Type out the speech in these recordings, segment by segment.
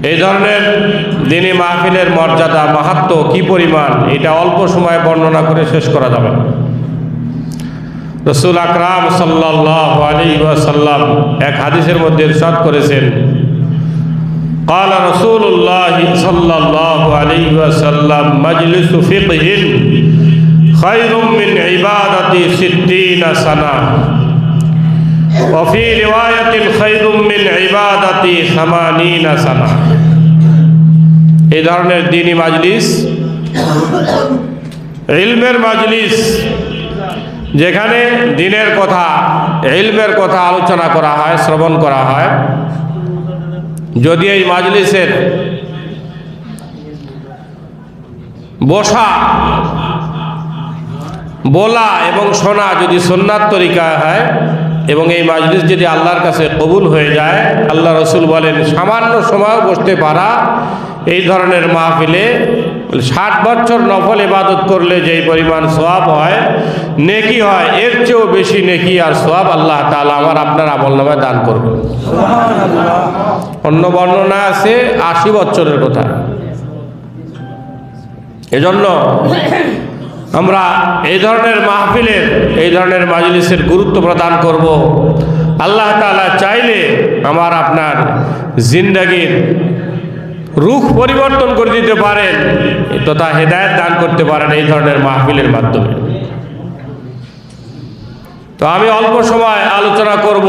এই ধরনের দ্বীনি মাহফিলের মর্যাদা মাহাত্ম্য কি পরিমাণ, এটা অল্প সময়ে বর্ণনা করে শেষ করা যাবে না। রাসূল আকরাম সাল্লাল্লাহু আলাইহি ওয়াসাল্লাম এক হাদিসের মধ্যে ইরশাদ করেছেন, قال رسول الله صلى الله عليه وسلم مجلس فقه خير من عبادة 60 سنة وفي رواية خير من عبادة 80 سنة। এই ধরনের দ্বীনি মাজলিস, ইলমের মাজলিস, যেখানে দ্বীনের কথা, ইলমের কথা আলোচনা করা হয়, শ্রবণ করা হয়, যদি এই মাজলিসের বসা, বলা এবং শোনা যদি সুন্নাত তরিকায় হয় এবং এই মাজলিস যদি আল্লাহর কাছে কবুল হয়ে যায়, আল্লাহ রসুল বলেন সামান্য সময় বসতে পারা এই ধরনের মাহফিলে 60 বছর নফল ইবাদত করলে যেই পরিমাণ সওয়াব হয়, নেকি হয়, এর চেয়েও বেশি নেকি আর সওয়াব আল্লাহ তাআলা আমার আপনার আমলনামায় দান করবেন। অন্য বর্ণনা আছে 80 বছরের কথা। এজন্য আমরা এই ধরনের মাহফিলের, এই ধরনের মাজলিসের গুরুত্ব প্রদান করব। আল্লাহ তাআলা চাইলে আমার আপনার জিন্দেগীর রুখ পরিবর্তন করে দিতে পারেন তথা হেদায়েত দান করতে পারেন এই ধরনের মাহফিলের মাধ্যমে। তো আমি অল্প সময় আলোচনা করব।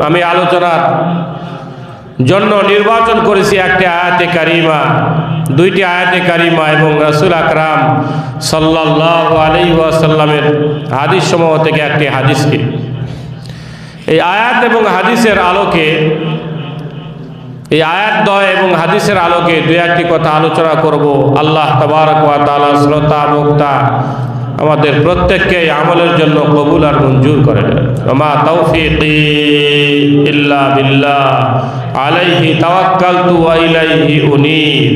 আমি আলোচনার জন্য নির্বাচন করেছি একটি আয়াতে কারিমা, দুইটি আয়াতে কারিমা এবং রাসূল আকরাম সাল্লাল্লাহু আলাইহি ওয়াসাল্লামের হাদিস সমূহ থেকে একটি হাদিসকে। এই আয়াত এবং হাদিসের আলোকে, এই আয়াত দ্বয় এবং হাদিসের আলোকে দুই একটি কথা আলোচনা করব। আল্লাহ তাবারক ওয়া তাআলা শ্রোতা বক্তা আমাদের প্রত্যেককে আমলের জন্য কবুল আর মঞ্জুর করেন। ওমা তাওফীকি ইল্লা বিল্লাহ আলাইহি তাওয়াক্কালতু ওয়া ইলাইহি উনীব।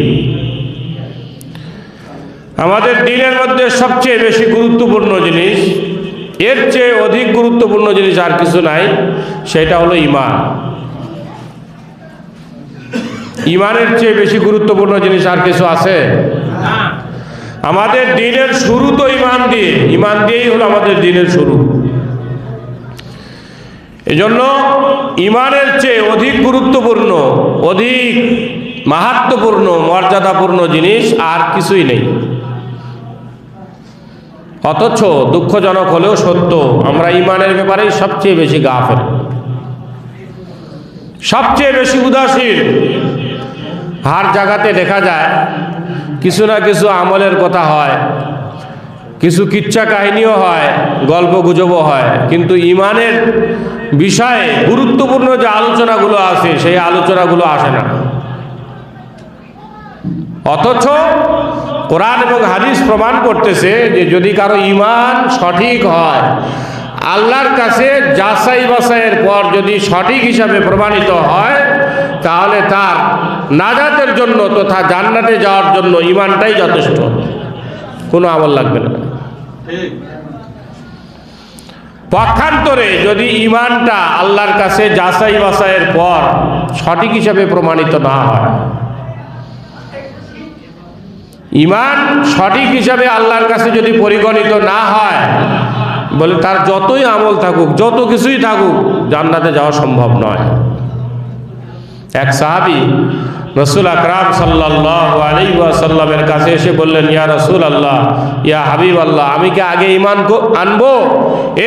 আমাদের দ্বীনের মধ্যে সবচেয়ে বেশি গুরুত্বপূর্ণ জিনিস, এর চেয়ে অধিক গুরুত্বপূর্ণ জিনিস আর কিছু নাই, সেটা হলো ঈমান। ঈমানের চেয়ে বেশি গুরুত্বপূর্ণ জিনিস আর কিছু আছে? আমাদের দ্বীনের শুরু তো ঈমান দিয়ে, ঈমান দিয়েই হলো আমাদের দ্বীনের শুরু। এজন্য ঈমানের চেয়ে অধিক গুরুত্বপূর্ণ, অধিক মাহাত্ম্যপূর্ণ, মর্যাদাপূর্ণ জিনিস আর কিছুই নেই। অথচ দুঃখজনক হলেও সত্য, আমরা ঈমানের ব্যাপারে সবচেয়ে বেশি গাফেল, সবচেয়ে বেশি উদাসীন। হার জায়গাতে দেখা যায় কিছু না কিছু আমলের কথা হয়, কিছু কিচ্ছা কাহিনীও হয়, গল্প গুজবও হয়, কিন্তু ঈমানের বিষয়ে গুরুত্বপূর্ণ যে আলোচনাগুলো আছে সেই আলোচনাগুলো আসে না। অথচ কোরআন এবং হাদিস প্রমাণ করতেছে যে যদি কারো ঈমান সঠিক হয়, আল্লাহর কাছে যাচাই বাছাইয়ের পর যদি সঠিক হিসাবে প্রমাণিত হয়, তাহলে তার নাজাতের জন্য তথা জান্নাতে যাওয়ার জন্য ঈমানটাই যথেষ্ট, কোনো আমল লাগবে না। পক্ষান্তরে যদি ঈমানটা আল্লাহর কাছে যাচাই বাছাইয়ের পর সঠিক হিসাবে প্রমাণিত না হয়, ঈমান সঠিক হিসাবে আল্লাহর কাছে যদি পরিগণিত না হয়, বলে তার যতই আমল থাকুক, যত কিছুই থাকুক, জান্নাতে যাওয়া সম্ভব নয়। এক সাহাবী রাসূল আকরাম সাল্লাল্লাহু আলাইহি ওয়াসাল্লামের কাছে এসে বললেন, ইয়া রাসূলুল্লাহ, ইয়া হাবিবাল্লাহ, আমি কি আগে ঈমান আনবো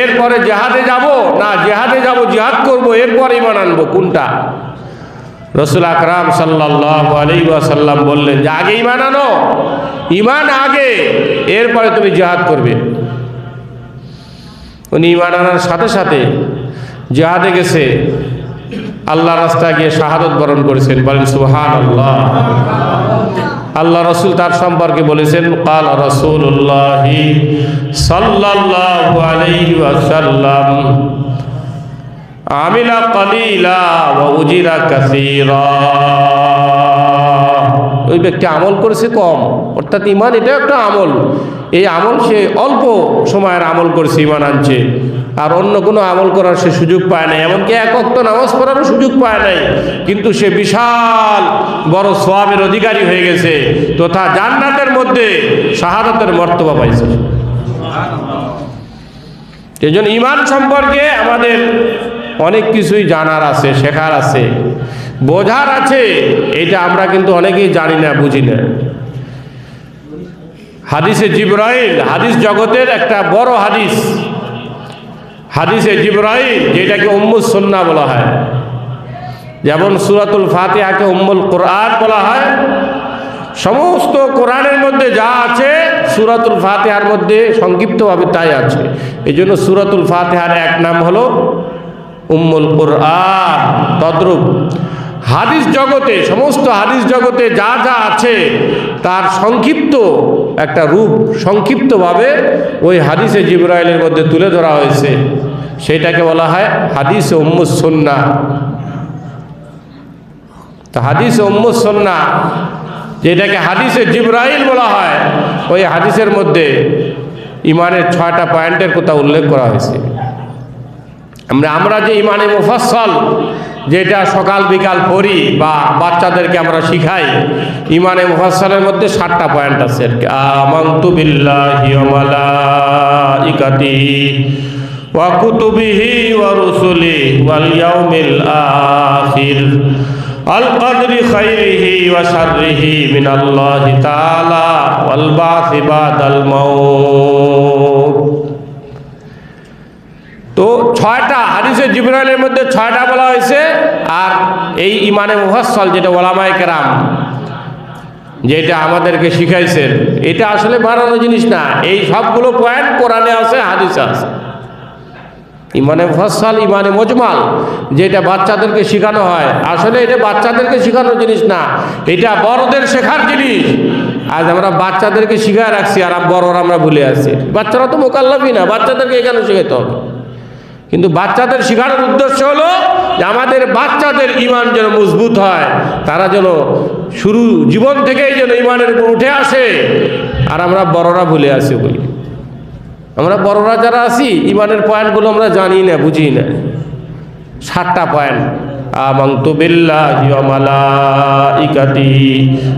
এরপরে জিহাদে যাব, না জিহাদে যাব জিহাদ করব এরপর ঈমান আনবো, কোনটা? রাসূল আকরাম সাল্লাল্লাহু আলাইহি ওয়াসাল্লাম বললেন যে আগে ঈমান আনো, ঈমান আগে, এরপরে তুমি জিহাদ করবে। উনি ঈমান আনার সাথে সাথে জিহাদে গেছে, আল্লাহ রাস্তায় গিয়ে শাহাদত বরণ করেছেন। বলেন সুবহানাল্লাহ। আল্লাহ রাসূল তার সম্পর্কে বলেছেন, ক্বাল রাসূলুল্লাহ সাল্লাল্লাহু আলাইহি ওয়াসাল্লাম, আমিলা কালিলা ওয়া উজিরা কাসীরা। ওই ব্যক্তি আমল করেছে কম, অর্থাৎ ঈমান এটা একটা আমল, এই আমল সে অল্প সময়ের আমল করছে, ঈমান আনছে, আর অন্য কোনো আমল করার সে সুযোগ পায় নাই, এমনকি এক ওয়াক্ত নামাজ পড়ারও সুযোগ পায় নাই, কিন্তু সে বিশাল বড় সওয়াবের অধিকারী হয়ে গেছে, তথা জান্নাতের মধ্যে শাহাদাতের মর্তবা পাইছে। এজন্য ঈমান সম্পর্কে আমাদের অনেক কিছুই জানার আছে, শেখার আছে, বোঝার আছে। এটা আমরা কিন্তু অনেকেই জানি না, বুঝি না। হাদিসে জিবরাইল, হাদিস জগতের একটা বড় হাদিস, হাদিসে জিবরাইল, যেটাকে উম্মুস সুন্নাহ বলা হয়। যেমন সূরাতুল ফাতিহাকে উম্মুল কোরআন বলা হয়, সমস্ত কোরআনের মধ্যে যা আছে সূরাতুল ফাতিহার মধ্যে সংক্ষিপ্তভাবে তাই আছে। এই জন্য সূরাতুল ফাতিহার এক নাম হলো উম্মুল কোরআন। তদ্রূপ হাদিস জগতে, সমস্ত হাদিস জগতে যা যা আছে তার সংক্ষিপ্ত একটা রূপ, সংক্ষিপ্তভাবে ওই হাদিসে জিবরাইলের মধ্যে তুলে ধরা হয়েছে, সেটাকে বলা হয় হাদিসে উম্মুস সুন্নাহ। তো হাদিসে উম্মুস সুন্নাহ, যেটাকে হাদিসে জিবরাইল বলা হয়, ওই হাদিসের মধ্যে ঈমানের 6টা পয়েন্টের কথা উল্লেখ করা হয়েছে। আমরা যে ঈমানে মুফাসসাল, যেটা সকাল বিকাল পড়ি বা বাচ্চাদেরকে আমরা শিখাই, ঈমানে মুফাসসালের মধ্যে 7টা পয়েন্ট আছে। আমানতু বিল্লাহি ওয়া মালাইকাতিহি ওয়া কুতুবিহি ওয়া রুসুলিহি ওয়াল ইয়াউমিল আখির আল কদরি খাইরিহি ওয়া শাররিহি মিনাল্লাহি তাআলা ওয়াল বাসি বাদাল মাউত। তো 6টা হাদিসে জিবরাইলের মধ্যে 6টা বলা হয়েছে। আর এই ঈমানে মুফাসসাল, যেটা উলামায়ে কেরাম যেটা আমাদেরকে শিখাইছেন, এটা আসলে বানানো জিনিস না। এই সবগুলো পয়েন্ট কোরআনে আছে, হাদিসে আছে। ঈমানে মুফাসসাল, ঈমানে মুজমাল, যেটা বাচ্চাদেরকে শেখানো হয়, আসলে এটা বাচ্চাদেরকে শেখানোর জিনিস না, এটা বড়দের শেখার জিনিস। আজ আমরা বাচ্চাদেরকে শিখায় রাখছি, আর বড়রা আমরা ভুলে আসছি। বাচ্চারা তো মুকাল্লাফই না, বাচ্চাদেরকে এখানে শেখাতে হবে। কিন্তু বাচ্চাদের শেখানোর উদ্দেশ্য হলো যে আমাদের বাচ্চাদের ঈমান যেন মজবুত হয়, তারা যেন শুরু জীবন থেকেই যেন ঈমানের উপর উঠে আসে। আর আমরা বড়রা ভুলে আসি বলি, আমরা বড়রা যারা আছি ঈমানের পয়েন্টগুলো আমরা জানি না, বুঝি না। 7টা পয়েন্ট, আমানতু বিল্লাহি ওয়া মালাইকাতিহি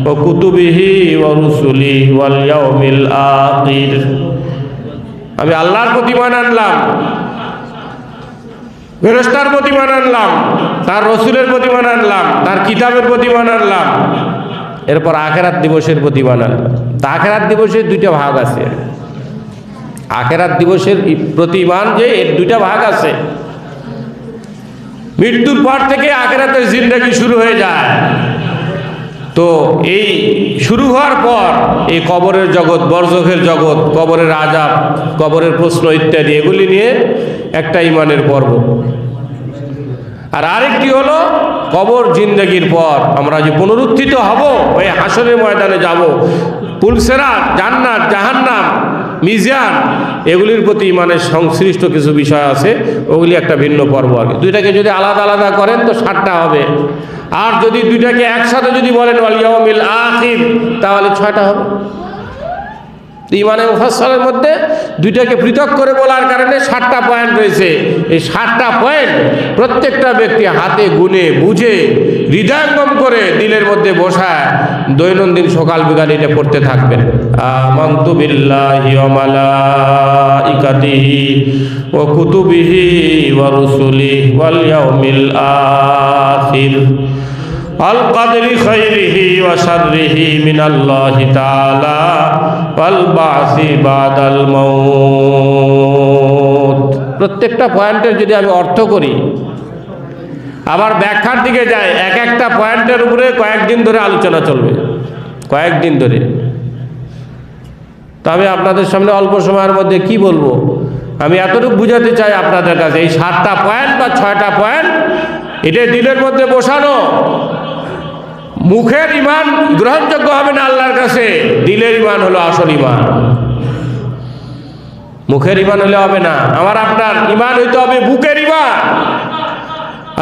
ওয়া কুতুবিহি ওয়া রুসুলিহি ওয়াল ইয়াউমিল আখির। আমি আল্লাহর প্রতি ঈমান আনলাম, ফেরেশতার প্রতি ঈমান আনলাম, তার রসুলের প্রতি ঈমান আনলাম, তার কিতাবের প্রতি ঈমান আনলাম, এরপর আখিরাত দিবসের প্রতি ঈমান আনলাম। তা আখিরাত দিবসের 2টা ভাগ আছে। আখিরাত দিবসের প্রতি ঈমান যে এর 2টা ভাগ আছে। মৃত্যুর পর থেকে আখিরাতের জিন্দেগি শুরু হয়ে যায়। তো এই শুরু হওয়ার পর এই কবরের জগৎ, বরজখের জগৎ, কবরের আযাব, কবরের প্রশ্ন ইত্যাদি, এগুলি নিয়ে একটা ঈমানের পর্ব। আর আরেকটি হলো কবর জিন্দেগির পর আমরা যে পুনরুত্থিত হব, ওই হাসরের ময়দানে যাব, পুলসেরাত, জান্নাত, জাহান্নাম, মিজান, এগুলির প্রতি ঈমানের সংশ্লিষ্ট কিছু বিষয় আছে, ওগুলি একটা ভিন্ন পর্ব। আর কি 2টাকে যদি আলাদা আলাদা করেন তো 7টা হবে, আর যদি 2টাকে একসাথে যদি বলেন ওয়াল ইয়াউমিল আখির, তাহলে 6টা হবে। ঈমানে মুফাসসালের মধ্যে 2টাকে পৃথক করে বলার কারণে 7টা পয়েন্ট রয়েছে। এই 7টা পয়েন্ট প্রত্যেকটা ব্যক্তি হাতে গুনে বুঝে হৃদয়ঙ্গম করে দিলের মধ্যে বসায় দৈনন্দিন সকাল বিকাল এটা পড়তে থাকবেন। আমানতু বিল্লাহি ওয়া মালাইকাতিহি ওয়া কুতুবিহি ওয়া রুসুলিহি ওয়াল ইয়াউমিল আখির আল কদরি খাইরিহি ওয়া শাররিহি মিনাল্লাহি তাআলা ওয়াল বাসি বাদাল মাউত। প্রত্যেকটা পয়েন্টের যদি আমি অর্থ করি, আবার ব্যাখ্যার দিকে যাই, এক একটা পয়েন্টের উপরে কয়েকদিন ধরে আলোচনা চলবে, কয়েকদিন ধরে। তবে আপনাদের সামনে অল্প সময়ের মধ্যে কি বলবো, আমি এতটুকু বুঝাতে চাই আপনাদের কাছে, এই 7টা পয়েন্ট বা 6টা পয়েন্ট এটা দিলের মধ্যে বসানো। মুখের ঈমান গ্রহণযোগ্য হবে না আল্লাহর কাছে, দিলের ঈমান হলো আসল ঈমান। মুখের ঈমান হলে হবে না, আমার আপনার ঈমান হইতে হবে বুকের ঈমান।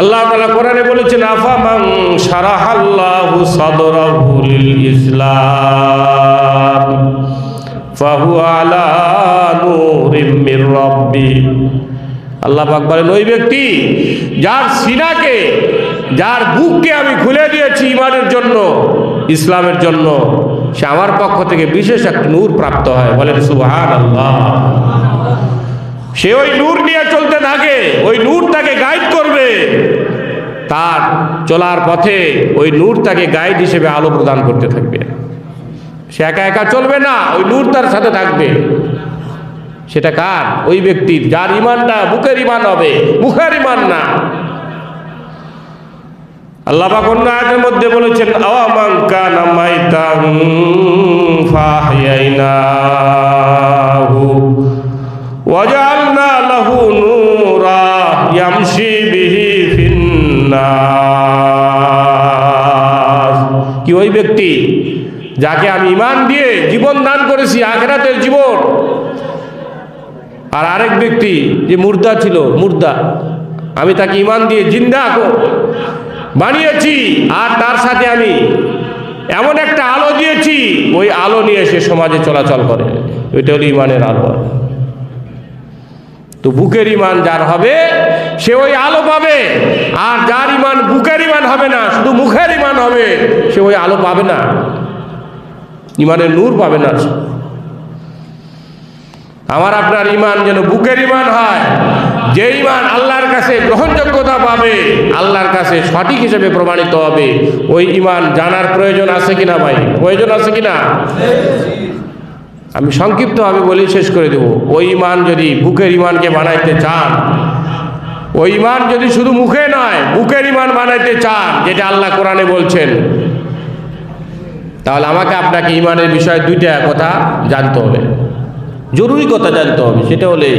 আল্লাহ তাআলা কোরআনে বলেছেন, আফামান শারাহাল্লাহু সাদরাহু লিল ইসলাম ফাহুয়া আলা নূরিম মির রাব্বি। আল্লাহ পাক বলেন ওই ব্যক্তি যার সিনাকে, যার বুককে আমি খুলে দিয়েছি ঈমানের জন্য, ইসলামের জন্য, সে আমার পক্ষ থেকে বিশেষ একটা নূর প্রাপ্ত হয়। বলেন সুবহানাল্লাহ। সে ওই নূর নিয়ে চলতে থাকে, ওই নূর তাকে গাইড করবে, তার চলার পথে ওই নূর তাকে গাইড হিসেবে আলো প্রদান করতে থাকবে। সে একা একা চলবে না, ওই নূর তার সাথে থাকবে। সেটা কার? ওই ব্যক্তির যার ঈমানটা বুকের ঈমান হবে, মুখের ঈমান না। আল্লাহ পাক অন্য আয়াতের মধ্যে বলেছেন আওয়ামান কানা মাইতান ফাহইয়াইনাহু ওয়াজআলনা লাহু নূরা ইয়ামশি বিহি ফিন্নাস। কি ওই ব্যক্তি যাকে আমি ঈমান দিয়ে জীবন দান করেছি, আখিরাতের জীবন, আর আরেক ব্যক্তি যে মুর্দা ছিল, মুর্দা, আমি তাকে ঈমান দিয়ে জিন্দা বানিয়েছি, আর তার সাথে আমি এমন একটা আলো দিয়েছি, ওই আলো নিয়ে সে সমাজে চলাচল করে। ওইটা হলো ঈমানের আলো। তো বুকের ঈমান যার হবে সে ওই আলো পাবে, আর যার ঈমান বুকের ঈমান হবে না, শুধু মুখের ঈমান হবে, সে ওই আলো পাবে না, ঈমানের নূর পাবে না। আমার আপনার ঈমান যেন বুকের ঈমান হয়, যে ঈমান আল্লাহর কাছে গ্রহণযোগ্যতা পাবে, আল্লাহর কাছে সঠিক হিসেবে প্রমাণিত হবে। ওই ঈমান জানার প্রয়োজন আছে কিনা ভাই? প্রয়োজন আছে কিনা? আমি সংক্ষিপ্তভাবে বলি, শেষ করে দেব। ওই ঈমান যদি বুকের ঈমানকে বানাইতে চান, ওই ঈমান যদি শুধু মুখে নয় বুকের ঈমান বানাইতে চান, যেটা আল্লাহ কোরআনে বলছেন, তাহলে আমাকে আপনাকে ঈমানের বিষয়ে দুইটা কথা জানতে হবে, জরুরি কথা জানতে হবে। সেটা হলে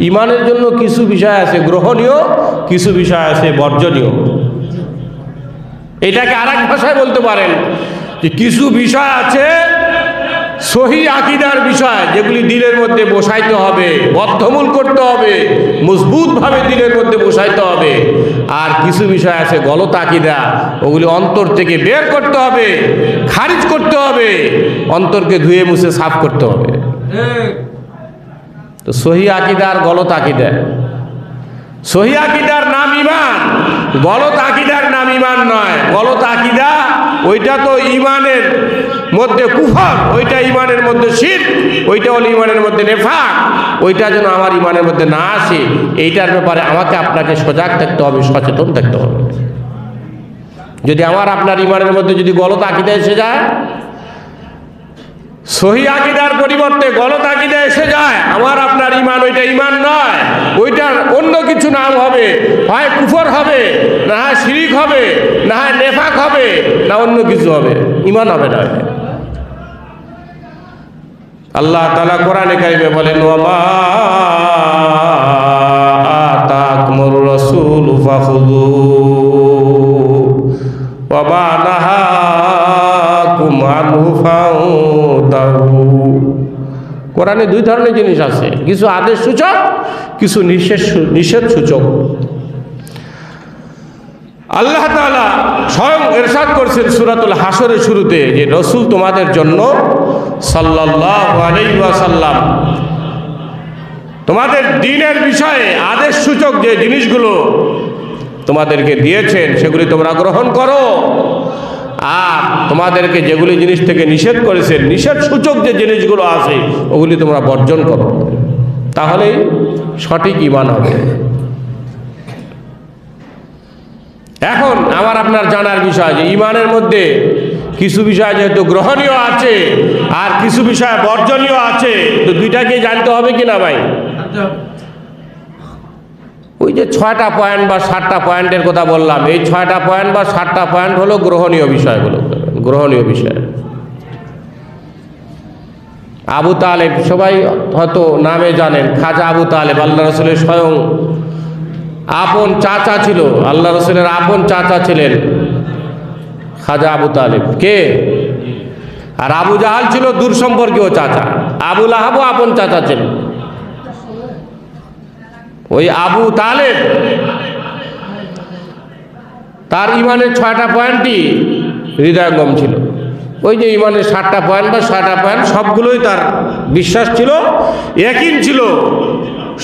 ঈমানের জন্য কিছু বিষয় আছে গ্রহণীয়, কিছু বিষয় আছে বর্জনীয়। এটাকে আরেক ভাষায় বলতে পারেন যে কিছু বিষয় আছে সহি আকীদার বিষয়, যেগুলি দিলের মধ্যে বসাইতে হবে, বদ্ধমূল করতে হবে, মজবুতভাবে দিলের মধ্যে বসাইতে হবে। আর কিছু বিষয় আছে গলত আকীদা, ওগুলি অন্তর থেকে বের করতে হবে, খারিজ করতে হবে, অন্তরকে ধুয়ে মুছে সাফ করতে হবে। তো সহি আকীদা আর গলত আকীদা, সহি আকীদার নাম ঈমান, গলত আকীদার নাম ঈমান নয়। গলত আকীদা ওইটা তো ঈমানের মধ্যে কুফর, ওইটা ঈমানের মধ্যে শিরক, ওইটা হলো ঈমানের মধ্যে নিফাক। ওইটা যেন আমার ঈমানের মধ্যে না আসে, এইটার ব্যাপারে আমাকে আপনাকে সজাগ থাকতে হবে, সচেতন থাকতে হবে। যদি আমার আপনার ঈমানের মধ্যে যদি গলত আকীদা এসে যায়, সহি আকীদার পরিবর্তে গলত আকীদা এসে যায়, আমার আপনার ঈমান ওইটা ঈমান নয়, ওইটার অন্য কিছু নাম হবে, হয় কুফর হবে, না হয় শিরিক হবে, না হয় নেফাক হবে, না অন্য কিছু হবে, ঈমান হবে না। আল্লাহ তাআলা কোরআনে কারিমে বলেন ওয়ামা আতাকুমুর রাসূলু ফাখুযুহু ওয়া মা নাহাকুম আনহু ফান্তাহু। কোরআনে দুই ধরনের জিনিস আছে, কিছু আদেশ সূচক, কিছু নিষেধ সূচক। আল্লাহ তাআলা স্বয়ং ইরশাদ করছেন সূরাতুল হাসরের শুরুতে যে রাসূল তোমাদের জন্য সাল্লাল্লাহু আলাইহি ওয়াসাল্লাম তোমাদের দ্বীনের বিষয়ে আদেশ সূচক যে জিনিসগুলো তোমাদেরকে দিয়েছেন সেগুলি তোমরা গ্রহণ করো, আর তোমাদেরকে যেগুলি জিনিস থেকে নিষেধ করেছেন, নিষেধ সূচক যে জিনিসগুলো আছে ওগুলি তোমরা বর্জন করো, তাহলেই সঠিক ঈমান হবে। এখন আমার আপনার জানার বিষয় যে ঈমানের মধ্যে কিছু বিষয় যেহেতু গ্রহণীয় আছে আর কিছু বিষয় বর্জনীয় আছে, তো দুইটাকে জানতে হবে কিনা ভাই? ওই যে 6টা পয়েন্ট বা 7টা পয়েন্টের কথা বললাম, এই 6টা পয়েন্ট বা 7টা পয়েন্ট হলো গ্রহণীয় বিষয়গুলো, গ্রহণীয় বিষয়। আবু তালেব সবাই হয়তো নামে জানেন, খাজা আবু তালেব আল্লাহ রাসূলের স্বয়ং আপন চাচা ছিল, আল্লাহ রাসূলের আপন চাচা ছিলেন খাজা আবু তালেব। কে? আর আবু জাহাল ছিল দূর সম্পর্কীয় চাচা, আবু লাহাবও আপন চাচা ছিল। ওই আবু তালেব তার ঈমানের 6টা পয়েন্টই হৃদয়ঙ্গম ছিল। ওই যে ইমানের 7টা পয়েন্ট বা 6টা পয়েন্ট সবগুলোই তার বিশ্বাস ছিল, ইয়াকিন ছিল,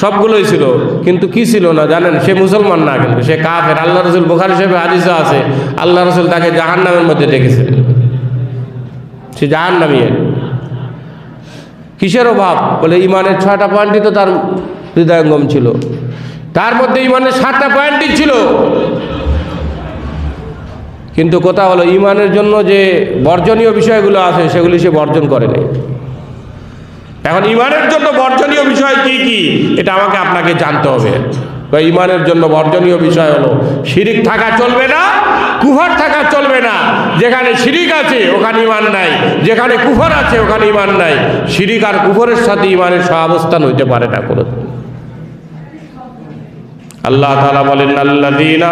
সবগুলোই ছিল। কিন্তু কি ছিল না জানেন? সে মুসলমান না, কিন্তু সে কাফের। আল্লাহ রসুল, বুখারী শরীফে হাদিসে আছে, আল্লাহ রসুল তাকে জাহান্নামের মধ্যে দেখেছিলেন। সে জাহান্নামী। কিসের অভাব? বলে ইমানের 6টা পয়েন্টই তো তার হৃদয়ঙ্গম ছিল, তার মধ্যে ইমানের 7টা পয়েন্টই ছিল। কিন্তু কথা হলো ইমানের জন্য যে বর্জনীয় বিষয়গুলো আছে সেগুলি সে বর্জন করে নাই। এখন ইমানের জন্য বর্জনীয় বিষয় কি কি, এটা আমাকে আপনাকে জানতে হবে। ইমানের জন্য বর্জনীয় বিষয় হলো শিরিক থাকা চলবে না, কুফর থাকা চলবে না। যেখানে শিরিক আছে ওখানে ইমান নাই, যেখানে কুফর আছে ওখানে ইমান নাই। শিরিক আর কুফরের সাথে ইমানের সহাবস্থান হইতে পারে না কোনো। আল্লাহ তাআলা বলেন, আল্লাযীনা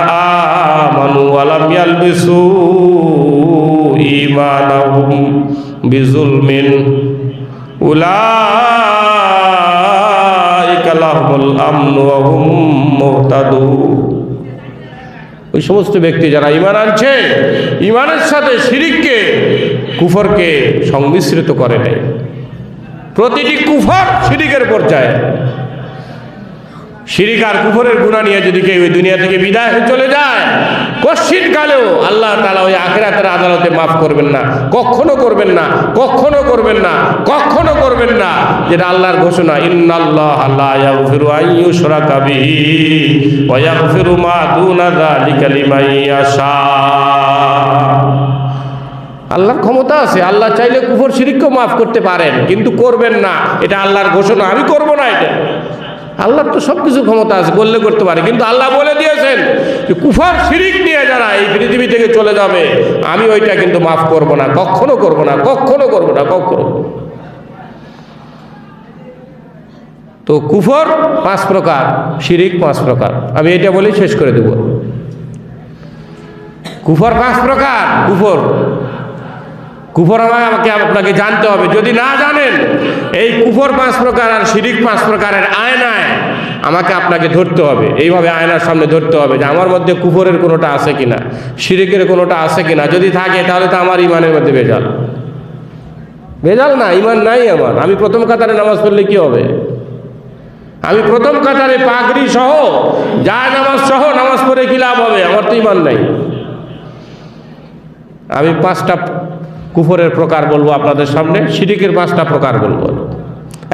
আমানু ওয়া লাম ইয়ালবিসু ঈমানাহুম বিযুলমিন উলাইকা লাহুমুল আমনু ওয়া হুম মুহতাদুন। ওই সমস্ত ব্যক্তি যারা ঈমান আনছে, ঈমানের সাথে শিরিককে, কুফরকে সংমিশ্রিত করে নেয়। প্রতিটি কুফর শিরিকের পর্যায়ে। শিরিক আর কুফরের গুনাহ নিয়ে যদি কেউ ওই দুনিয়া থেকে বিদায় হয়ে চলে যায়, কশিন কালেও আল্লাহ তাআলা ওই আখিরাতের আদালতে মাফ করবেন না, কখনো করবেন না, কখনো করবেন না, কখনো করবেন না। যেটা আল্লাহর ঘোষণা, ইন্নাল্লাহা লা ইয়াগফিরু আন ইউশরাকা বিহি ওয়া ইয়াগফিরু মা দুনা যালিকা লিমান ইয়াশা। আল্লাহর ক্ষমতা আছে, আল্লাহ চাইলে কুফর শিরিককেও মাফ করতে পারেন, কিন্তু করবেন না। এটা আল্লাহর ঘোষণা, আমি করব না। এটা আল্লাহর তো সব কিছু ক্ষমতা আছে, করলে করতে পারে, কিন্তু আল্লাহ বলে দিয়েছেন যে কুফর শিরিক নিয়ে যারা এই পৃথিবী থেকে চলে যাবে, আমি ওইটা কিন্তু মাফ করব না, কখনো করব না, কখনো করব না, কখনো। তো কুফর 5 প্রকার, শিরিক 5 প্রকার। আমি এটা বলেই শেষ করে দেব। কুফর 5 প্রকার। কুফর আমাকে আপনাকে জানতে হবে। যদি না জানেন, এই কুফর 5 প্রকার আর শিরিক 5 প্রকারের আয়নায় আমাকে আপনাকে ধরতে হবে। এইভাবে আয়নার সামনে ধরতে হবে যে আমার মধ্যে কুফরের কোনোটা আছে কিনা, শিরিকের কোনোটা আছে কিনা। যদি থাকে তাহলে তো আমার ইমানের মধ্যে ভেজাল। ভেজাল না, ইমান নাই আমার। আমি প্রথম কাতারে নামাজ পড়লে কি হবে? আমি প্রথম কাতারে পাগড়ি সহ, যায় নামাজ সহ নামাজ পড়ে কি লাভ হবে? আমার তো ইমান নাই। আমি 5টা কুফরের প্রকার বলবো আপনাদের সামনে, শিরিকের 5টা প্রকার বলবো।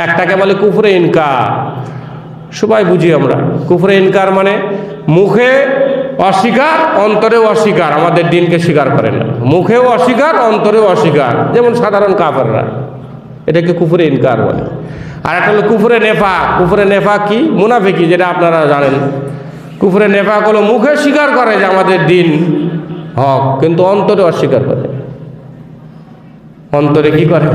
একটাকে বলে কুফরে ইনকার। সবাই বুঝি আমরা। কুফরে ইনকার মানে মুখে অস্বীকার, অন্তরেও অস্বীকার, আমাদের দিনকে স্বীকার করে না। মুখেও অস্বীকার, অন্তরেও অস্বীকার, যেমন সাধারণ কাফেররা। এটাকে কুফরে ইনকার বলে। আর একটা হলো কুফরে নেফাক। কুফরে নেফাক কি? মুনাফিকি, যেটা আপনারা জানেন। কুফরে নেফাক হলো মুখে স্বীকার করে যে আমাদের দিন হক, কিন্তু অন্তরে অস্বীকার করে। অন্তরে কি করে?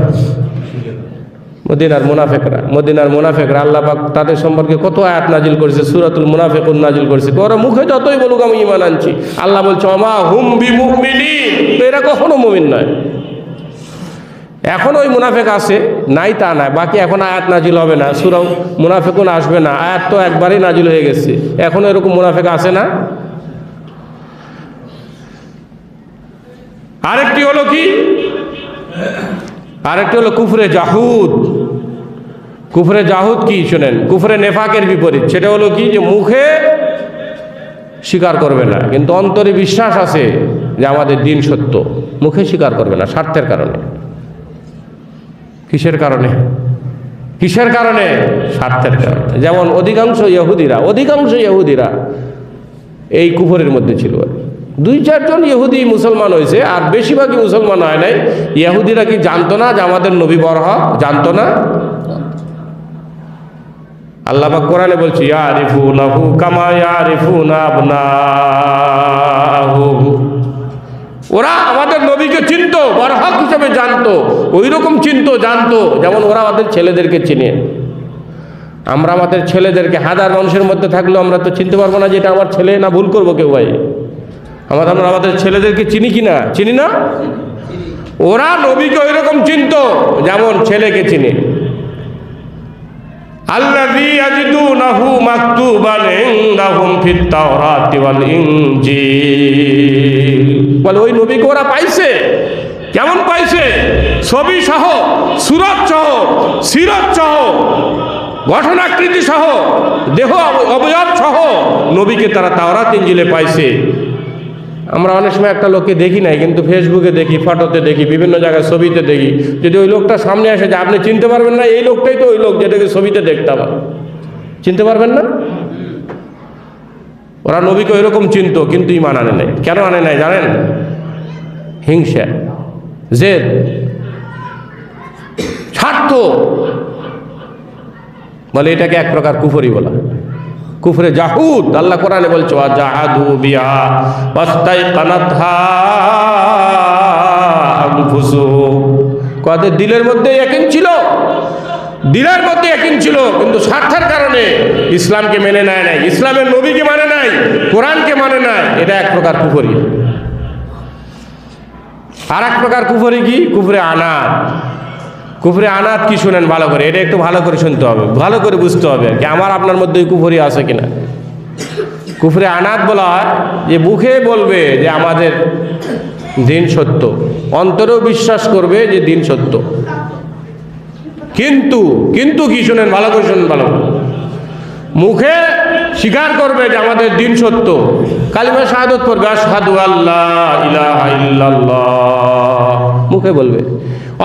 মদিনার মুনাফিকরা আল্লাহ পাক তাদের সম্পর্কে কত আয়াত নাজিল করেছে, সূরাতুল মুনাফিকুন নাজিল করেছে। ওরা মুখে যতই বলুক আমি ঈমান আনছি, আল্লাহ বলছে ওমা হুম বিমুমিনিন, এরা কখনো মুমিন নয়। এখন ওই মুনাফিক আছে, নাই তা নয়, বাকি এখন আয়াত নাজিল হবে না, সূরা মুনাফিকুন আসবে না। আয়াত তো একবারই নাজিল হয়ে গেছে, এখন এরকম মুনাফিক আছে না? আরেকটি হলো কি? আরেকটি হলো কুফরে জাহুদ। কুফরে জাহুদ কি শোনেন? কুফরে নেফাকের বিপরীত। সেটা হলো কি? যে মুখে স্বীকার করবে না, কিন্তু অন্তরে বিশ্বাস আছে যে আমাদের দিন সত্য। মুখে স্বীকার করবে না, স্বার্থের কারণে। কিসের কারণে? কিসের কারণে? স্বার্থের কারণে। যেমন অধিকাংশ ইহুদিরা এই কুফরের মধ্যে ছিল। 2-4 জন ইহুদি মুসলমান হয়েছে, আর বেশিরভাগই মুসলমান হয় নাই। ইহুদিরা কি জানতো না যে আমাদের নবী বড় হক? জানতো না? আল্লাহ পাক কোরআনে বলছে, ইয়ারিফুনাহু কামা ইয়ারিফুনা আবনাহুম। ওরা আমাদের নবীকে চিনতো, বড় হক হিসেবে জানতো, ওই রকম চিনতো, জানতো যেমন ওরা আমাদের ছেলেদেরকে চিনে। আমরা আমাদের ছেলেদেরকে, হাজার মানুষের মধ্যে থাকলেও আমরা তো চিনতে পারবো না যে এটা আমার ছেলে, না ভুল করবো কেউ? ভাই, আমরা আমাদের ছেলেদেরকে চিনি কি না? চিনি না? ওরা নবীকে ওই রকম চিনতো যেমন ছেলেকে চিনে। আল্লাযী ইয়াজিদুনাহু মাকতুবান ইনদাহুম ফিত তাওরাতি ওয়াল ইনজিল। বলে ওই নবীকে ওরা পাইছে। কেমন পাইছে? ছবি সহ, সুরত সহ, সিরত সহ, গঠনাকৃতি সহ, দেহ অবয়ব সহ নবীকে তারা তাওরাত ইনজিলে পাইছে। আমরা অনেক সময় একটা লোককে দেখি নাই, কিন্তু ফেসবুকে দেখি, ফটোতে দেখি, বিভিন্ন জায়গায় ছবিতে দেখি। যদি ওই লোকটা সামনে আসে যে আপনি চিনতে পারবেন না, এই লোকটাই তো ওই লোক যেটাকে ছবিতে দেখতাম, চিনতে পারবেন না? ওরা নবীকে ওইরকম চিনত, কিন্তু ঈমান আনে নাই। কেন আনে নাই জানেন? হিংসা, জেদ, স্বার্থ। বলে এটাকে এক প্রকার কুফরি বলা, কুফরে জাহুদ। আল্লাহ কোরআনে বলছে ওয়া জাহাদু বিহা ওয়াস্তাইকানাতহা আনফুসুহুম। কদের দিলের মধ্যে ইয়াকিন ছিল, দিলের মধ্যে ইয়াকিন ছিল, কিন্তু স্বার্থের কারণে ইসলামকে মেনে নেয় নাই, ইসলামের নবীকে মানে নাই, কোরআনকে মানে নাই। এটা এক প্রকার কুফরি। আর এক প্রকার কুফরি কি? কুফরে আনাত। কুফরে আনাত কি শুনেন ভালো করে, এটা একটু ভালো করে শুনতে হবে, ভালো করে বুঝতে হবে কি আমার আপনার মধ্যে কুফরি আছে কিনা। কুফরে আনাত বলা হয় যে মুখে বলবে যে আমাদের দিন সত্য, অন্তরেও বিশ্বাস করবে যে দিন সত্য, কিন্তু কিন্তু কি শুনেন ভালো করে শুনেন ভালো করে, মুখে স্বীকার করবে যে আমাদের দিন সত্য, কালিমা শাহাদাত পড়বে আশহাদু আল্লা ইলাহা ইল্লাল্লাহ, মুখে বলবে,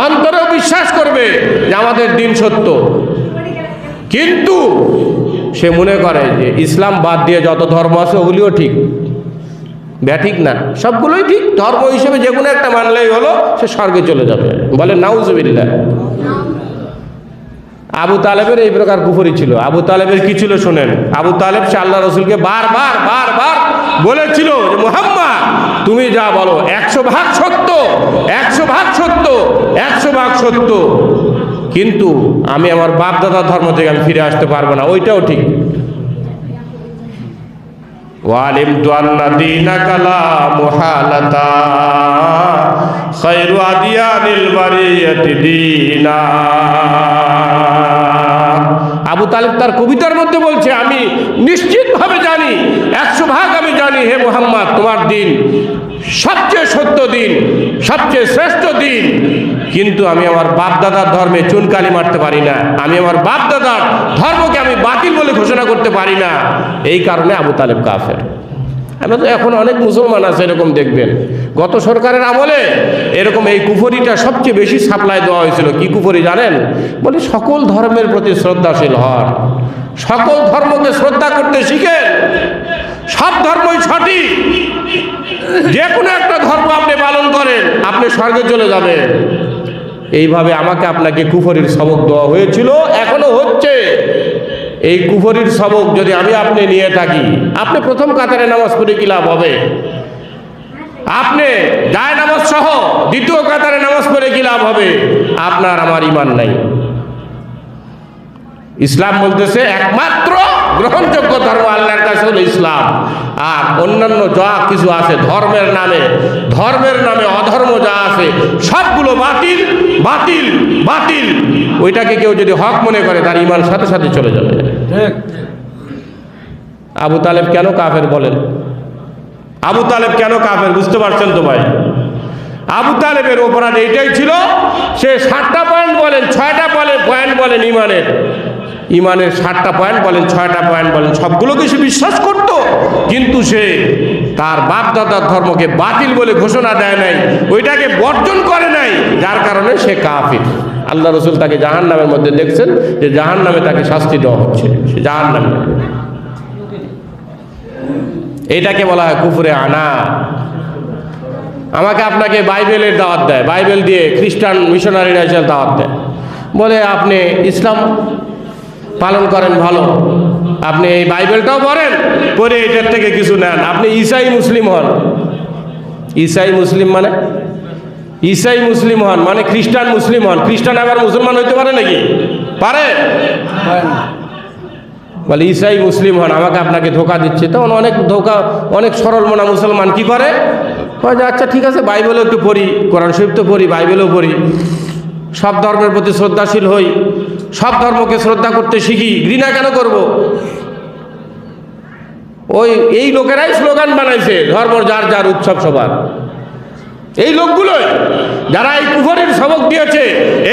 অন্তরেও বিশ্বাস করবে যে আমাদের দিন সত্য, কিন্তু সে মনে করে যে ইসলাম বাদ দিয়ে যত ধর্ম আছে ওগুলিও ঠিক। ঠিক না, সবগুলোই ঠিক, ধর্ম হিসেবে যে কোনো একটা মানলেই হলো, সে স্বর্গে চলে যাবে। বলে নাউজুবিল্লাহ। আবু তালেবের এই প্রকার কুফরি ছিল। আবু তালেবের কি ছিল শোনেন। আবু তালেব সে আল্লাহ রসুলকে বারবার বারবার বলেছিল যে মুহাম্মদ তুমি যা বলো 100% সত্য, 100% সত্য, 100% সত্য, কিন্তু আমি আমার বাপ দাদার ধর্ম থেকে আমি ফিরে আসতে পারবো না, ওইটাও ঠিক। ওয়ালিমতু আন্না দীনাকা লা মুহালাতা খায়রু আদিয়ানিল বারিয়াতি দীনা। আবু তালেব তার কবিতার মধ্যে বলছে আমি নিশ্চিতভাবে জানি, 100% আমি জানি হে মুহাম্মদ তোমার দিন সবচেয়ে সত্য দিন, সবচেয়ে শ্রেষ্ঠ দিন, কিন্তু আমি আমার বাপ দাদার ধর্মে চুনকালি মারতে পারি না, আমি আমার বাপ দাদার ধর্মকে আমি বাতিল বলে ঘোষণা করতে পারি না। এই কারণে আবু তালেব কাফের। আমরা তো এখন অনেক মুসলমান আছে এরকম দেখবেন, গত সরকারের আমলে এরকম এই কুফরিটা সবচেয়ে বেশি সাপ্লাই দেওয়া হয়েছিল। কি কুফরি জানেন? বলে সকল ধর্মের প্রতি শ্রদ্ধাশীল হন, সকল ধর্মকে শ্রদ্ধা করতে শিখেন, সব ধর্মই সঠিক, যে কোনো একটা ধর্ম আপনি পালন করেন আপনি স্বর্গে চলে যাবেন। এইভাবে আমাকে আপনাকে কুফরির সবক দেওয়া হয়েছিল, এখনো হচ্ছে। এই কুফরির সবক যদি আমি আপনি নিয়ে থাকি, আপনি প্রথম কাতারে নামাজ পড়ে কি লাভ হবে? আপনি যায় নামাজ সহ দ্বিতীয় কাতারে নামাজ পড়ে কি লাভ হবে? আপনার আমার ঈমান নাই। ইসলাম বলতেছে একমাত্র গ্রহণযোগ্য ধর্ম আল্লাহর কাছে হলো ইসলাম, আর অন্যান্য যা কিছু আছে ধর্মের নামে অধর্ম যা আছে সবগুলো বাতিল বাতিল বাতিল। ওইটাকে কেউ যদি হক মনে করে তার ঈমান সাথে সাথে চলে যাবে। আবু তালেব কেন কাফের বলেন? আবু তালেব কেন কাফের বুঝতে পারছেন তো ভাই? আবু তালেবের অপরাধ এইটাই ছিল, সে 7টা পয়েন্ট বলেন, 6টা পয়েন্ট বলেন ইমানের 7টা পয়েন্ট বলেন, 6টা পয়েন্ট বলেন, সবগুলোকে সে বিশ্বাস করত, কিন্তু সে তার বাপ দাদার ধর্মকে বাতিল বলে ঘোষণা দেয় নাই, ওইটাকে বর্জন করে নাই, যার কারণে সে কাফির। আল্লাহ রসুল তাকে জাহান্নামের মধ্যে দেখছেন যে জাহান্নামে তাকে শাস্তি দেওয়া হচ্ছে, সে জাহান্নামে। এইটাকে বলা হয় কুফরে আনা। আমাকে আপনাকে বাইবেলের দাওয়াত দেয়, বাইবেল দিয়ে খ্রিস্টান মিশনারিরা এসে দাওয়াত দেয়, বলে আপনি ইসলাম পালন করেন ভালো, আপনি এই বাইবেলটাও পড়েন, পরে এটার থেকে কিছু নেন, আপনি ঈসাই মুসলিম হন। ঈসাই মুসলিম মানে ঈসাই মুসলিম হন মানে খ্রিস্টান মুসলিম হন। খ্রিস্টান আবার মুসলমান হইতে পারে নাকি? পারে? বলে ঈসাই মুসলিম হন, আমাকে আপনাকে ধোকা দিচ্ছে। তখন অনেক সরল মনা মুসলমান কি করে, আচ্ছা ঠিক আছে বাইবেলও একটু পড়ি, কোরআন শরীফ তো পড়ি, বাইবেলও পড়ি, সব ধর্মের প্রতি শ্রদ্ধাশীল হই, সব ধর্মকে শ্রদ্ধা করতে শিখি, ঘৃণা কেন করব? এই লোকেরাই স্লোগান বানাইছে ধর্ম যার যার উৎসব সবার। এই লোকগুলোই যারা এই কুফরির সবক দিয়েছে,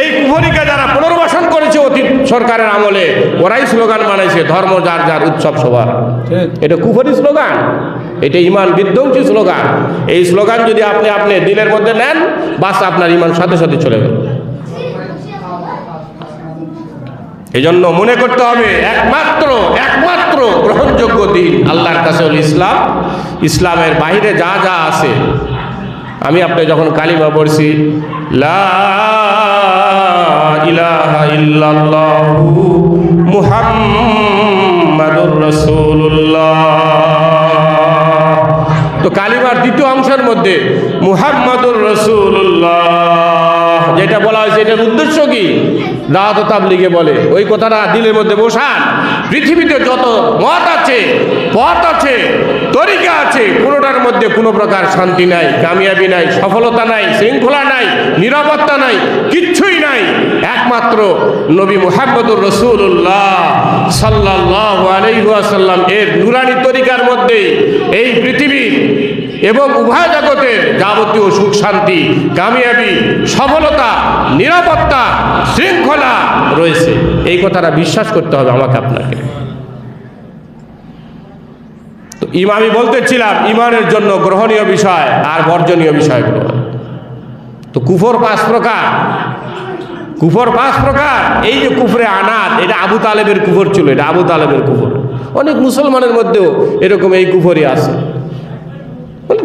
এই কুফরিকে যারা পুনর্বাসন করেছে অতীত সরকারের আমলে, ওরাই স্লোগান বানাইছে ধর্ম যার যার উৎসব সবার। এটা কুফরি স্লোগান, এটা ইমান বিধ্বংসী স্লোগান। এই স্লোগান যদি আপনি আপনি দিলের মধ্যে নেন, বাস আপনার ইমান সাথে সাথে চলে গেল। এই জন্য মনে করতে হবে একমাত্র গ্রহণযোগ্য দিন আল্লাহর কাছে হল ইসলাম। ইসলামের বাইরে যা যা আছে, আমি আপনি যখন কালিমা পড়ছি লা ইলাহা ইল্লাল্লাহু মুহাম্মাদুর রাসূলুল্লাহ, তো কালিমার দ্বিতীয় অংশের মধ্যে মুহাম্মাদুর রাসূলুল্লাহ যেটা বলা হয়েছে, এটার উদ্দেশ্য কি? দাওয়াত ও তাবলীগে বলে ওই কথাটা দিলের মধ্যে বসান। পৃথিবীতে যত মত আছে, পথ আছে, তরিকা আছে, কোনোটার মধ্যে কোনো প্রকার শান্তি নাই, কামিয়াবি নাই, সফলতা নাই, শৃঙ্খলা নাই, নিরাপত্তা নাই, কিচ্ছুই নাই। একমাত্র নবী মুহাম্মদুর রাসূলুল্লাহ সাল্লাল্লাহু আলাইহি ওয়াসাল্লাম এর নুরানি তরিকার মধ্যে এই পৃথিবীর এবং উভয় জগতের যাবতীয় সুখ শান্তি, কামিয়াবি, সফলতা, নিরাপত্তা, শৃঙ্খলা রয়েছে। এই কথাটা বিশ্বাস করতে হবে আমাকে আপনাকে। তো আমি বলতেছিলাম ইমানের জন্য গ্রহণীয় বিষয় আর বর্জনীয় বিষয়গুলো। তো কুফর 5 প্রকার, কুফর 5 প্রকার। এই যে কুফরে আনাত, এটা আবু তালেবের কুফর ছিল, এটা আবু তালেবের কুফর। অনেক মুসলমানের মধ্যেও এরকম এই কুফরই আছে।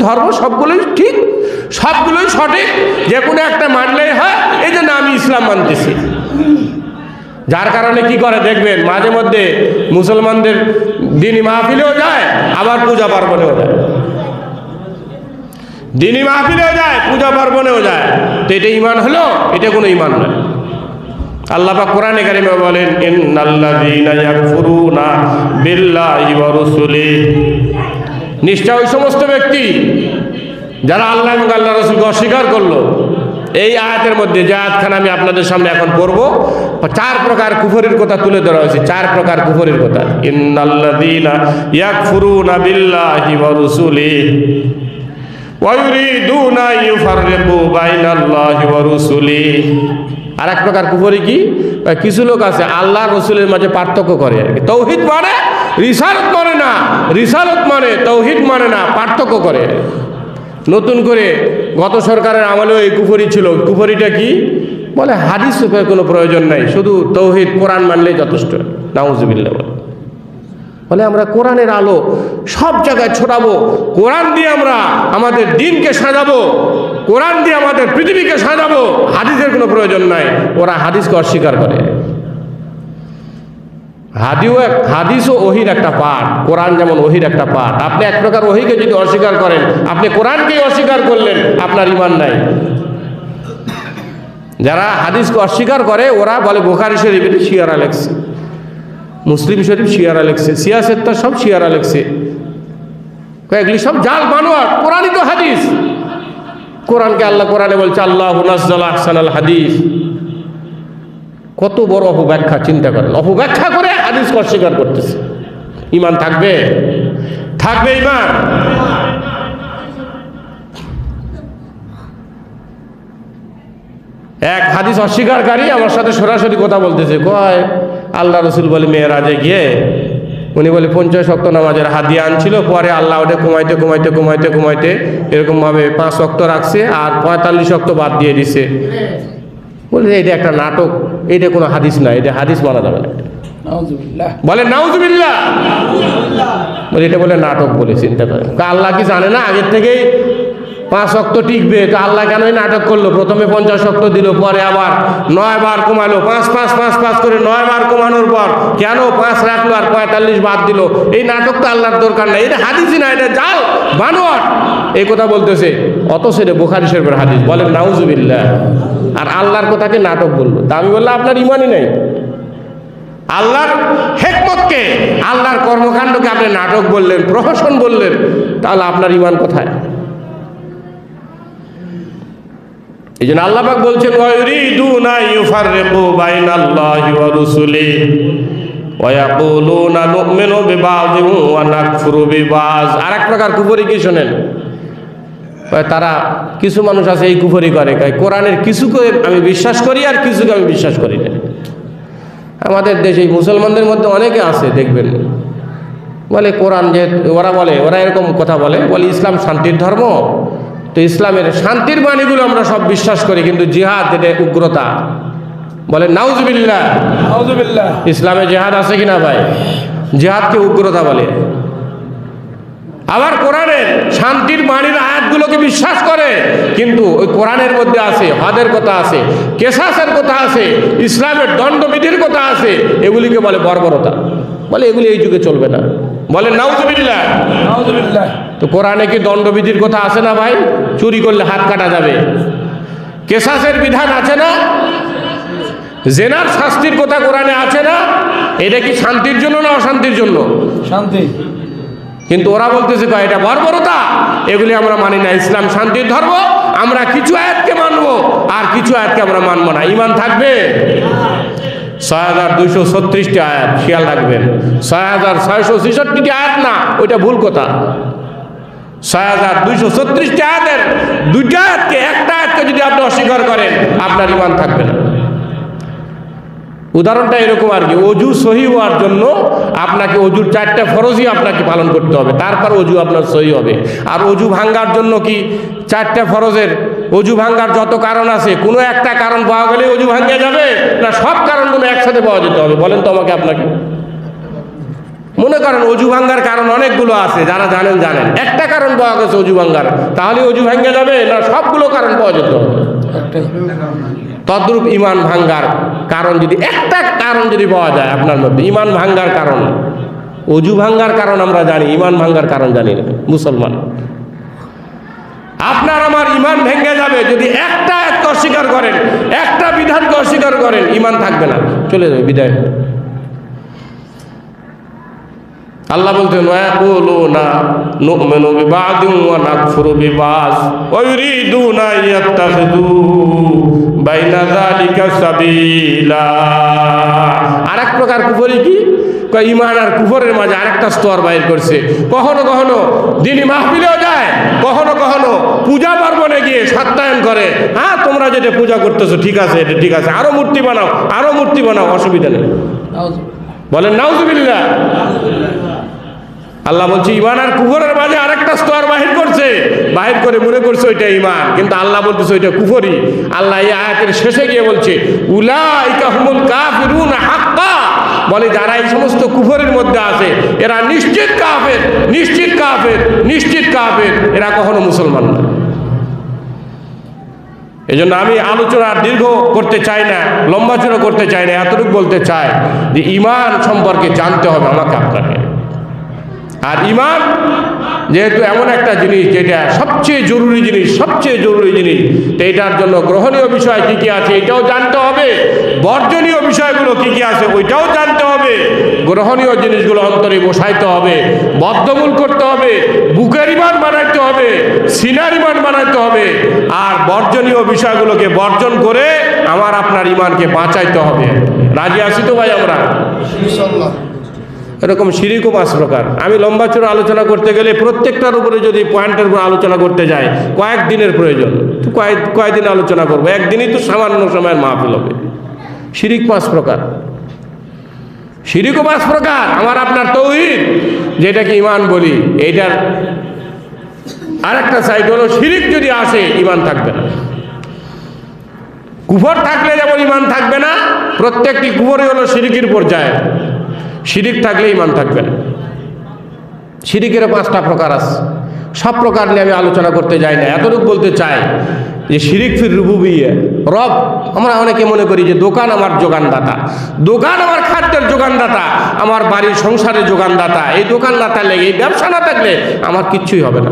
ধর্ম সবগুলোই ঠিক, সবগুলোই সঠিক, যে কোনো একটা মানলেই হয়। এই জন্য আমি ইসলাম মানতেছি। যার কারণে কি করে দেখবেন, মাঝে মধ্যে মুসলমানদের দিনী মাহফিলেও যায়, আবার পূজা পার্বণেও যায়। দিনী মাহফিলেও যায়, পূজা পার্বণেও যায়। তো এটা ইমান হলো? এটা কোনো ইমান নয়। আল্লাহ পাক কোরআনে কারিমে বলেন ইন্নাল্লাযীনা ইয়াকফুরুনা বিল্লাহি ওয়া রাসূলিহি, নিশ্চয় ওই সমস্ত ব্যক্তি যারা আল্লাহ এবং আল্লাহ রাসূলকে অস্বীকার করলো। এই আয়াতের মধ্যে যে আয়াতখানা আমি আপনাদের সামনে এখন পড়ব, 4 প্রকার কুফরের কথা তুলে ধরা হয়েছে। 4 প্রকার কুফরের কথা। ইন্নাল্লাযীনা ইয়াকফুরুনা বিল্লাহি ওয়া রাসূলিহি ওয়া ইউরিদুনা ইউফাররিকু বাইনাল্লাহি ওয়া রাসূলিহি। আর এক প্রকার কুফরি কি? কিছু লোক আছে আল্লাহ রসুলের মাঝে পার্থক্য করে। তৌহিদ মানে রিসালত মানে না, রিসালত মানে তৌহিদ মানে না, পার্থক্য করে। নতুন করে গত সরকারের আমলেও এই কুফরি ছিল। কুফরিটা কি? বলে হাদিস কোনো প্রয়োজন নাই, শুধু তৌহিদ কোরআন মানলেই যথেষ্ট। নাউজুবিল্লাহ। বলে আমরা কোরআনের আলো সব জায়গায় ছড়াবো, কোরআন দিয়ে আমরা আমাদের দিনকে সাজাবো, কোরআন দিয়ে আমাদের পৃথিবীকে সাজাবো, হাদিসের কোনো প্রয়োজন নাই। ওরা হাদিসকে অস্বীকার করে। হাদিসও ওহির একটা পার্ট, কোরআন যেমন ওহির একটা পার্ট। আপনি এক প্রকার ওহিকে যদি অস্বীকার করেন, আপনি কোরআনকেই অস্বীকার করলেন, আপনার ঈমান নাই। যারা হাদিসকে অস্বীকার করে ওরা বলে বুখারী শরীফ এটা শিয়ারা লেখছে, মুসলিম শরীফ শিয়ারা লেখছে, সিয়াসেতটা সব শিয়ারা লেখছে। এগুলি সব জাল বানোয়াট, কোরআনই তো হাদিস। কোরআনকে আল্লাহ কোরআনে বলছে আল্লাহু নাজ্জালা আহসানাল হাদিস। কত বড় অপব্যাখ্যা, চিন্তা করেন। অপব্যাখ্যা করে হাদিসকে অস্বীকার করতেছে। ঈমান থাকবে? থাকবে ঈমান? এক হাদিস অস্বীকারী আমার সাথে সরাসরি কথা বলতেছে, কয় আল্লাহ রসুল বলে মেয়েরাজে গিয়ে উনি বলে 50 ওয়াক্ত নামাজের হাদিয়া আনছিল, পরে আল্লাহ ওটা কমাইতে কমাইতে কমাইতে কমাইতে এরকমভাবে 5 ওয়াক্ত রাখছে আর 45 ওয়াক্ত বাদ দিয়ে দিছে। বলে এটা একটা নাটক, এটা কোনো হাদিস না, এটা হাদিস মানা যাবে না। বলে নাউজুবিল্লাহ। বলে এটা বলে নাটক বলে। চিন্তা করেন, আল্লাহ কি জানে না আগের থেকেই 5 ওয়াক্ত টিকবে? তো আল্লাহ কেন নাটক করলো? প্রথমে 50 ওয়াক্ত দিল, পরে আবার 9 বার কমালো, 5 করে 9 বার কমানোর পর কেন 5 রাখলো আর 45 বাদ দিল? এই নাটক তো আল্লাহর দরকার নাই, এটা হাদিসই না, এটা জাল বানোয়াট। এই কথা বলতেছে, অত সেটা বুখারী শরীফের হাদিস। বলেন নাউজুবিল্লাহ। আর আল্লাহর কথাকে নাটক বললো। তা আমি বললাম আপনার ঈমানই নাই। আল্লাহর হিকমতকে, আল্লাহর কর্মকাণ্ডকে আপনি নাটক বললেন, প্রহসন বললেন, তাহলে আপনার ঈমান কোথায়? এই জন্য আল্লাহ পাক বলছেন ওয়ায়ুরিদুনা ইউফাররিকু বাইনাল্লাহি ওয়া রাসূলিহি ওয়া ইয়াকুলুনা নু'মিনু বিবাযিন ওয়া নাকফুরু বিবায। আরেক প্রকার কুফরি কি শুনেন, তারা কিছু মানুষ আছে এই কুফরি করে, কোরআনের কিছুকে আমি বিশ্বাস করি আর কিছুকে আমি বিশ্বাস করি না। আমাদের দেশে মুসলমানদের মধ্যে অনেকে আছে দেখবেন, বলে কোরআন যে ওরা এরকম কথা বলে ইসলাম শান্তির ধর্ম, তো ইসলামের শান্তির বাণীগুলো আমরা সব বিশ্বাস করি, কিন্তু জিহাদ এটা উগ্রতা। বলে নাউজুবিল্লাহ, নাউজুবিল্লাহ। ইসলামে জিহাদ আছে কিনা ভাই? জিহাদকে উগ্রতা বলে। আবার কোরআনের শান্তির বাণীর আয়াতগুলোকে বিশ্বাস করে, কিন্তু ওই কোরআনের মধ্যে আছে হদের কথা আছে, কেসাসের কথা আছে, ইসলামের দণ্ডবিধির কথা আছে, এগুলিকে বলে বর্বরতা, বলে এগুলি এই যুগে চলবে না। বলে নাউজুবিল্লাহ, নাউজুবিল্লাহ। তো কোরআনে কি দণ্ডবিধির কথা আছে না ভাই? চুরি করলে হাত কাটা যাবে, কেসাসের বিধান আছে না, জেনার শাস্তির কথা কোরআনে আছে না? এটা কি শান্তির জন্য না অশান্তির জন্য? শান্তি। কিন্তু ওরা বলতেছে এটা বর্বরতা, এগুলি আমরা মানি না, ইসলাম শান্তির ধর্ম, আমরা কিছু আয়াতকে মানবো আর কিছু আয়াতকে আমরা মানবো না। ঈমান থাকবে? ৬২৩৬টি আয়াত, খেয়াল রাখবেন, ৬৬৬৬টি আয়াত না, ওইটা ভুল কথা। ৬২৩৬টি আয়াতের দুইটা আয়াতকে, একটা আয়াতকে যদি আপনি অস্বীকার করেন, আপনার ঈমান থাকবে না। উদাহরণটা এরকম আর কি, অজু সহি হওয়ার জন্য আপনাকে অজুর 4টা ফরজই আপনাকে পালন করতে হবে, তারপর অজু আপনার সহি হবে। আর অজু ভাঙ্গার জন্য কি 4টা ফরজের অজু ভাঙ্গার যত কারণ আছে, কোনো একটা কারণ পাওয়া গেলে অজু ভাঙ্গে যাবে না সব কারণগুলো একসাথে পাওয়া যেতে হবে? বলেন তো আমাকে, আপনাকে। মনে করেন অজু ভাঙ্গার কারণ অনেকগুলো আছে, যারা জানেন জানেন, একটা কারণ পাওয়া গেছে অজু ভাঙ্গার, তাহলে অজু ভাঙ্গে যাবে না সবগুলো কারণ পাওয়া যেতে হবে? তদ্রূপ ঈমান ভাঙ্গার কারণ যদি একটা কারণ যদি পাওয়া যায় আপনার মধ্যে, ঈমান ভাঙ্গার কারণ, অজু ভাঙ্গার কারণ আমরা জানি, ঈমান ভাঙ্গার কারণ জানি না মুসলমান। আপনার আমার ঈমান ভেঙে যাবে যদি একটা অস্বীকার করেন, একটা বিধানকে অস্বীকার করেন, ঈমান থাকবে না, চলে যাবে, বিদায়। আল্লাহ বলতেন ওয়ায়াকুলুনা নু'মিনু বিবাদিন ওয়া নাকফুরু বিবাদ ওয়া ইউরিদুনা ইয়াত্তাখিযু বাইনা যালিকা সাবিলা। আরেক প্রকার কুফরি কি? ঈমান আর কুফরের মাঝে আরেকটা স্তর বাইর করছে। কখনো কখনো দিনী মাহফিলেও যায়, কখনো কখনো পূজা পার্বণে গিয়ে সত্যায়ন করে, হ্যাঁ তোমরা যেটা পূজা করতেছো ঠিক আছে, এটা ঠিক আছে, আরো মূর্তি বানাও, আরো মূর্তি বানাও, অসুবিধা নেই। বলেন নাউজুবিল্লাহ। আল্লাহ বলছে ঈমান আর কুফরের মাঝে আরেকটা স্তর বাহির করছে, বাহির করে মনে করছে ওইটা ঈমান, কিন্তু আল্লাহ বলতেছে ওইটা কুফরি। আল্লাহ এই আয়াতের শেষে গিয়ে বলছে উলাইকা হুমুল কাফিরুন হাক্কা, বলে যারা এই সমস্ত কুফরের মধ্যে আছে এরা নিশ্চিত কাফের, নিশ্চিত কাফের, নিশ্চিত কাফের, এরা কখনো মুসলমান না। এই জন্য আমি আলোচনা দীর্ঘ করতে চাই না, লম্বাচড়া করতে চাই না, এতটুকু বলতে চাই যে ঈমান সম্পর্কে জানতে হবে আমাকে আপনাকে। আর ঈমান যেহেতু এমন একটা জিনিস যেটা সবচেয়ে জরুরি জিনিস, সবচেয়ে জরুরি জিনিস, তো এটার জন্য গ্রহণীয় বিষয় কী কী আছে এটাও জানতে হবে, বর্জনীয় বিষয়গুলো কী কী আছে ওইটাও জানতে হবে, গ্রহণীয় জিনিসগুলো অন্তরে বসাইতে হবে, বদ্ধমূল করতে হবে, বুকের ঈমান বানাইতে হবে, সিনার ঈমান বানাইতে হবে, আর বর্জনীয় বিষয়গুলোকে বর্জন করে আমার আপনার ঈমানকে বাঁচাইতে হবে। রাজি আছি তো ভাই আমরা? এরকম শিরিকও 5 প্রকার। আমি লম্বা চূড়া আলোচনা করতে গেলে প্রত্যেকটার উপরে যদি পয়েন্টের উপর আলোচনা করতে যাই কয়েকদিনের প্রয়োজন, তো কয়েকদিন আলোচনা করবো, একদিনই তো সামান্য সময়ের মাহফিল হবে। শিরিক 5 প্রকার, শিরিকও 5 প্রকার। আমার আপনার তাওহীদ যেটাকে ঈমান বলি, এইটার আরেকটা সাইড হলো শিরিক যদি আসে ঈমান থাকবে না। কুফর থাকলে যেমন ঈমান থাকবে না, প্রত্যেকটি কুফরই হলো শিরিকের পর্যায়ে, শিরিক থাকলে ঈমান থাকবে না। শিরিকেরও 5টা প্রকার আছে, সব প্রকার নিয়ে আমি আলোচনা করতে যাই না, এতটুকু বলতে চাই যে শিরিক ফির রুবুবিয়্যাহ, রব। আমরা অনেকে মনে করি যে দোকান আমার যোগানদাতা, দোকান আমার খাদ্যের যোগানদাতা, আমার বাড়ির সংসারের যোগানদাতা, এই দোকান না থাকলে, এই ব্যবসা না থাকলে আমার কিচ্ছুই হবে না।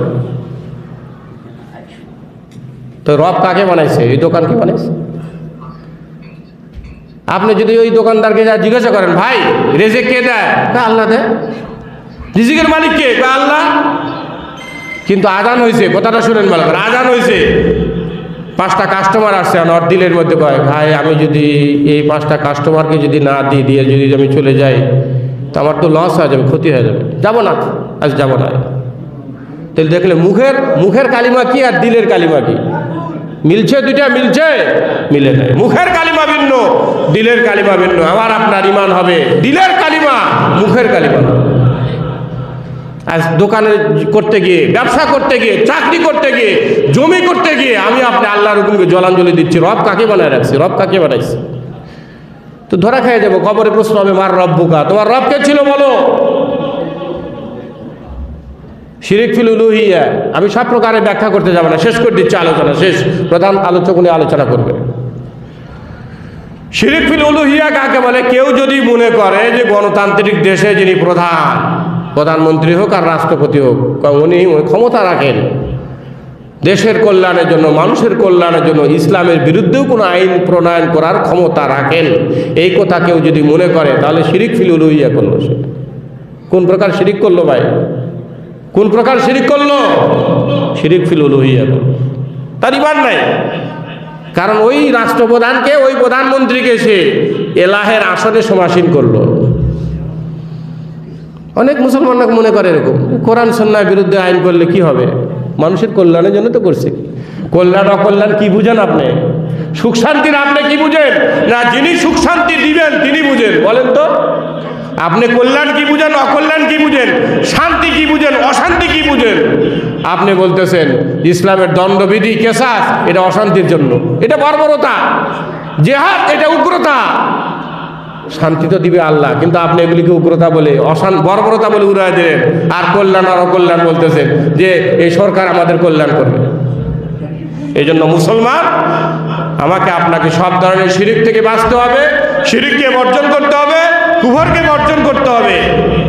তো রব কাকে বানাইছে? এই দোকানকে বানাইছে। আপনি যদি ওই দোকানদারকে যা জিজ্ঞাসা করেন ভাই রিজিক কে দেয়, আল্লাহ দেয়। রিজিকের মালিক কে? আল্লাহ। কিন্তু আজান হয়েছে, কথাটা শুনেন ভালো করে, আজান হয়েছে, 5টা কাস্টমার আসছে, আমার দিলের মধ্যে কয় ভাই আমি যদি এই 5টা কাস্টমারকে যদি না দিয়ে যদি আমি চলে যাই তো আমার তো লস হয়ে যাবে, ক্ষতি হয়ে যাবে, যাবো না, আজ যাবো না। তাহলে দেখলে মুখের কালিমা কি আর দিলের কালিমা কি মিলছে? দুইটা মিলছে? মিলে নাই। মুখের কালিমা ভিন্ন, দিলের কালিমা ভিন্ন। আমার আপনার ইমান হবে দিলের কালিমা, মুখের কালিমা। আজ দোকানে করতে গিয়ে, ব্যবসা করতে গিয়ে, চাকরি করতে গিয়ে, জমি করতে গিয়ে আমি আপনি আল্লাহর হুকুমকে জলাঞ্জলি দিচ্ছি। রব কাকে বানায় রাখছি? রব কাকে বানাইছি? তো ধরা খেয়ে যাবো। কবরে প্রশ্ন হবে, মার রব্বুকা, তোমার রব কে ছিল বলো? শিরিক ফিল উলুহিয়া। আমি সব প্রকারে ব্যাখ্যা করতে যাব না, শেষ করে দিচ্ছি আলোচনা। শেষ, প্রধান আলোচক উনি আলোচনা করবে। শিরিক ফিল উলুহিয়া কাকে বলে? কেউ যদি মনে করে যে গণতান্ত্রিক দেশে যিনি প্রধানমন্ত্রী হোক আর রাষ্ট্রপতি হোক, উনি ক্ষমতা রাখেন দেশের কল্যাণের জন্য, মানুষের কল্যাণের জন্য, ইসলামের বিরুদ্ধেও কোনো আইন প্রণয়ন করার ক্ষমতা রাখেন, এই কথা কেউ যদি মনে করে তাহলে শিরিক ফিল উলুহিয়া করলো। সে কোন প্রকার শিরিক করলো ভাই? কোন প্রকার শিরিক করলো? শিরিক ফিল উলুহিয়া করলো। তার ইমান নাই। কারণ ওই রাষ্ট্রপ্রধানকে, ওই প্রধানমন্ত্রীকে সে এলাহের আসনে সমাসীন করলো। অনেক মুসলমানরা মনে করে এরকম, কোরআন সুন্নাহর বিরুদ্ধে আইন করলে কি হবে? মানুষের কল্যাণের জন্য তো করছে। কল্যাণ অকল্যাণ কি বুঝেন আপনি? সুখ শান্তির আপনি কি বুঝেন? না যিনি সুখ শান্তি দিবেন তিনি বুঝেন। বলেন তো, আপনি কল্যাণ কি বুঝেন, অকল্যাণ কি বুঝেন, শান্তি কি বুঝেন, অশান্তি কি বুঝেন? আপনি বলতেছেন ইসলামের দণ্ডবিধি কেসাস এটা অশান্তির জন্য, এটা বর্বরতা। জেহাদ এটা উগ্রতা। শান্তি তো দিবে আল্লাহ, কিন্তু আপনি এগুলিকে উগ্রতা বলে, বর্বরতা বলে উড়ায় দেন। আর কল্যাণ আর অকল্যাণ বলতেছেন যে এই সরকার আমাদের কল্যাণ করবে। এই জন্য মুসলমান, আমাকে আপনাকে সব ধরনের শিরিক থেকে বাঁচতে হবে, শিরিককে বর্জন করতে হবে, কুফরকে বর্জন করতে হবে।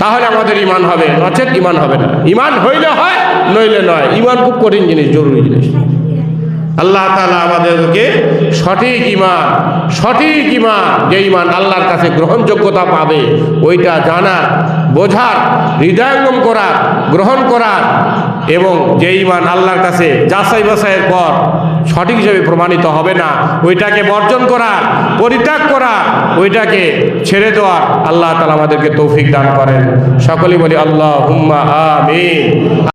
তাহলে আমাদের ইমান হবে, নচেত ইমান হবে না। ইমান হইলে হয়, নইলে নয়। ইমান খুব কঠিন জিনিস, জরুরি জিনিস। আল্লাহ তাআলা আমাদেরকে সঠিক ইমান, যে ইমান আল্লাহর কাছে গ্রহণযোগ্যতা পাবে, ওইটা জানার, বোঝার, হৃদয়ঙ্গম করার, গ্রহণ করার, এবং যে ইমান আল্লাহর কাছে যাচাই বাছাইয়ের পর সঠিক হিসেবে প্রমাণিত হবে না, ওইটাকে বর্জন করা, পরিত্যাগ করা, ওইটাকে ছেড়ে দেওয়া। আল্লাহ তাআলা আমাদেরকে তৌফিক দান করেন। সকলেই বলি আল্লাহুম্মা আমিন।